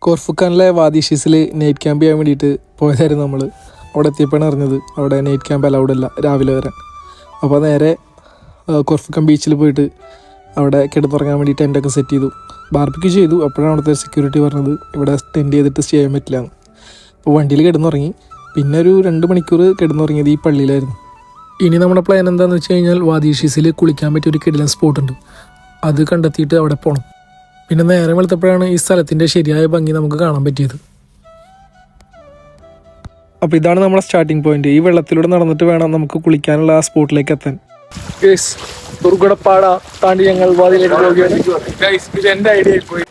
കോർഫുഖാനിലെ വാദിഷീസിൽ night camp ചെയ്യാൻ വേണ്ടിയിട്ട് പോയതായിരുന്നു നമ്മൾ. അവിടെ എത്തിയപ്പോഴാണ് അറിഞ്ഞത് അവിടെ നൈറ്റ് ക്യാമ്പ് അലൗഡ് അല്ല രാവിലെ വരാൻ. അപ്പോൾ നേരെ കോർഫുഖാൻ ബീച്ചിൽ പോയിട്ട് അവിടെ കിടന്നുറങ്ങാൻ വേണ്ടി ടെൻറ്റൊക്കെ സെറ്റ് ചെയ്തു, ബാർബിക്യൂ ചെയ്തു. അപ്പോഴാണ് അവിടുത്തെ സെക്യൂരിറ്റി പറഞ്ഞത് ഇവിടെ ടെൻറ്റ് ചെയ്തിട്ട് സ്റ്റേ ചെയ്യാൻ പറ്റില്ല എന്ന്. അപ്പോൾ വണ്ടിയിൽ കിടന്നുറങ്ങി. പിന്നെ ഒരു 2 മണിക്കൂർ കിടന്നുറങ്ങിയത് ഈ പള്ളിയിലായിരുന്നു. ഇനി നമ്മുടെ പ്ലാൻ എന്താണെന്ന് വെച്ച് കഴിഞ്ഞാൽ വാദിഷീസിൽ കുളിക്കാൻ പറ്റിയ ഒരു കിടിലൻ സ്പോട്ടുണ്ട്, അത് കണ്ടെത്തിയിട്ട് അവിടെ പോകണം. പിന്നെ നേരം വെളുത്തപ്പോഴാണ് ഈ സ്ഥലത്തിൻ്റെ ശരിയായ ഭംഗി നമുക്ക് കാണാൻ പറ്റിയത്. അപ്പോൾ ഇതാണ് നമ്മുടെ സ്റ്റാർട്ടിങ് പോയിന്റ്. ഈ വെള്ളത്തിലൂടെ നടന്നിട്ട് വേണം നമുക്ക് കുളിക്കാനുള്ള ആ സ്പോട്ടിലേക്ക് എത്താൻ. ദുർഘടപ്പാട താണ്ടി ഞങ്ങൾ വാതിലേക്ക് പോവുകയാണ്. എൻ്റെ ഐഡിയ പോയി.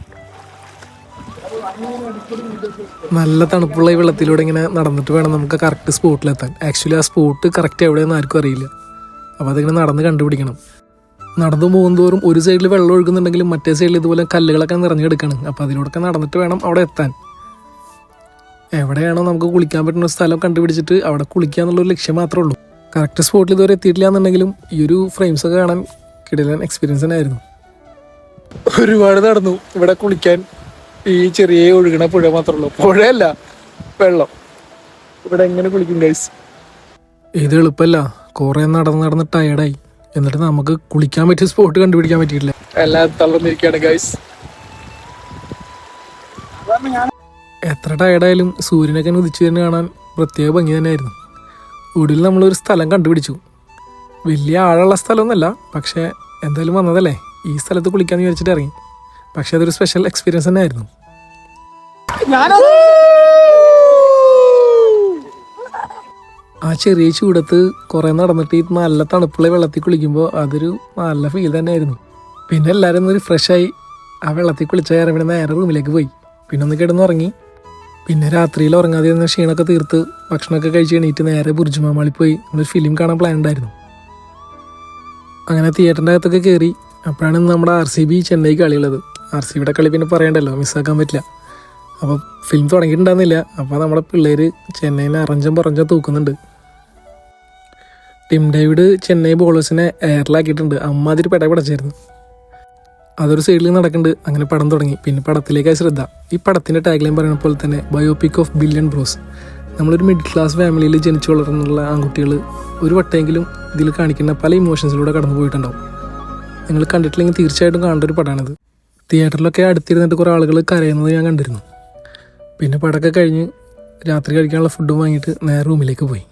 നല്ല തണുപ്പുള്ള ഈ വെള്ളത്തിലൂടെ ഇങ്ങനെ നടന്നിട്ട് വേണം നമുക്ക് കറക്റ്റ് സ്പോട്ടിലെത്താൻ. ആക്ച്വലി ആ സ്പോട്ട് കറക്റ്റ് എവിടെയെന്ന് ആർക്കും അറിയില്ല. അപ്പോൾ അതിങ്ങനെ നടന്ന് കണ്ടുപിടിക്കണം. നടന്നു പോകുന്തോറും ഒരു സൈഡിൽ വെള്ളം ഒഴുകുന്നുണ്ടെങ്കിലും മറ്റേ സൈഡിൽ ഇതുപോലെ കല്ലുകളൊക്കെ നിറഞ്ഞു കിടക്കണം. അപ്പോൾ അതിലൂടെയൊക്കെ നടന്നിട്ട് വേണം അവിടെ എത്താൻ. എവിടെയാണോ നമുക്ക് കുളിക്കാൻ പറ്റുന്ന സ്ഥലം കണ്ടുപിടിച്ചിട്ട് അവിടെ കുളിക്കുക എന്നുള്ളൊരു ലക്ഷ്യം മാത്രമേ ഉള്ളൂ. കറക്റ്റ് സ്പോട്ടിൽ ഇതുവരെ എത്തിയിട്ടില്ല എന്നുണ്ടെങ്കിലും ഈ ഒരു ഫ്രെയിംസൊക്കെ കാണാൻ കിടിലൻ എക്സ്പീരിയൻസ് തന്നെ ആയിരുന്നു. ഒരുപാട് നടന്നു ഇവിടെ കുളിക്കാൻ. ഈ ചെറിയ ഒഴുകണ പുഴ മാത്രമേ ഉള്ളൂ, പുഴയല്ല വെള്ളം. ഇവിടെ എങ്ങനെ കുളിക്കും ഗൈസ്? ഇത് എളുപ്പമല്ല. കുറേ നടന്ന് ടയർഡായി. എന്നിട്ട് നമുക്ക് കുളിക്കാൻ പറ്റിയ സ്പോട്ട് കണ്ടുപിടിക്കാൻ പറ്റിയിട്ടില്ല. എല്ലാം തളർന്നിരിക്കുകയാണ് ഗൈസ്. എത്ര ടയർഡായാലും സൂര്യനൊക്കെ ഉദിച്ചു തന്നെ കാണാൻ പ്രത്യേക ഭംഗി തന്നെയായിരുന്നു. ഒടുവിൽ നമ്മളൊരു സ്ഥലം കണ്ടുപിടിച്ചു. വലിയ ആഴമുള്ള സ്ഥലമൊന്നുമല്ല, പക്ഷേ എന്തായാലും വന്നതല്ലേ ഈ സ്ഥലത്ത് കുളിക്കാന്ന് വിചാരിച്ചിട്ട് ഇറങ്ങി. പക്ഷെ അതൊരു സ്പെഷ്യൽ എക്സ്പീരിയൻസ് തന്നെ ആയിരുന്നു. ആ ചെറിയ ചൂടത്ത് കുറേ നടന്നിട്ട് ഈ നല്ല തണുപ്പുള്ള വെള്ളത്തിൽ കുളിക്കുമ്പോൾ അതൊരു നല്ല ഫീൽ തന്നെയായിരുന്നു. പിന്നെ എല്ലാവരും ഒരു ഫ്രഷായി ആ വെള്ളത്തിൽ കുളിച്ച കയറി പിന്നെ നേരെ റൂമിലേക്ക് പോയി. പിന്നെ ഒന്ന് കിടന്നുറങ്ങി. പിന്നെ രാത്രിയിൽ ഉറങ്ങാതെ ഇരുന്ന ക്ഷീണമൊക്കെ തീർത്ത് ഭക്ഷണമൊക്കെ കഴിച്ച് എണീറ്റ് നേരെ ബുർജ് മാമാളിൽ പോയി ഒരു ഫിലിം കാണാൻ പ്ലാൻ ഉണ്ടായിരുന്നു. അങ്ങനെ തിയേറ്ററിൻ്റെ അകത്തൊക്കെ കയറി. അപ്പോഴാണ് നമ്മുടെ RCB ചെന്നൈ കളിയുള്ളത്. RCBയുടെ കളി പിന്നെ പറയണ്ടല്ലോ, മിസ്സാക്കാൻ പറ്റില്ല. അപ്പോൾ ഫിലിം തുടങ്ങിയിട്ടുണ്ടായിരുന്നില്ല. അപ്പോൾ നമ്മുടെ പിള്ളേർ ചെന്നൈനെ അറഞ്ചം തൂക്കുന്നുണ്ട്. ടിം ഡേവിഡ് ചെന്നൈ ബോളേഴ്സിനെ എയറിലാക്കിയിട്ടുണ്ട്. അമ്മാതിരി പടച്ചായിരുന്നു. അതൊരു സൈഡിൽ നടക്കുന്നുണ്ട്. അങ്ങനെ പടം തുടങ്ങി. പിന്നെ പടത്തിലേക്കായി ശ്രദ്ധ. ഈ പടത്തിൻ്റെ ടാഗ്ലൈൻ പറയുന്ന പോലെ തന്നെ ബയോപിക് ഓഫ് ബില്യൺ ബ്രോസ്. നമ്മളൊരു മിഡിൽ ക്ലാസ് ഫാമിലിയിൽ ജനിച്ചു വളർന്നുള്ള ആൺകുട്ടികൾ ഒരു വട്ടമെങ്കിലും ഇതിൽ കാണിക്കുന്ന പല ഇമോഷൻസിലൂടെ കടന്നു പോയിട്ടുണ്ടാവും. നിങ്ങൾ കണ്ടിട്ടില്ലെങ്കിൽ തീർച്ചയായിട്ടും കാണേണ്ട ഒരു പടമാണിത്. തിയേറ്ററിലൊക്കെ അടുത്തിരുന്നിട്ട് കുറേ ആളുകൾ കരയുന്നത് ഞാൻ കണ്ടിരുന്നു. പിന്നെ പടമൊക്കെ കഴിഞ്ഞ് രാത്രി കഴിക്കാനുള്ള ഫുഡും വാങ്ങിയിട്ട് നേരെ റൂമിലേക്ക് പോയി.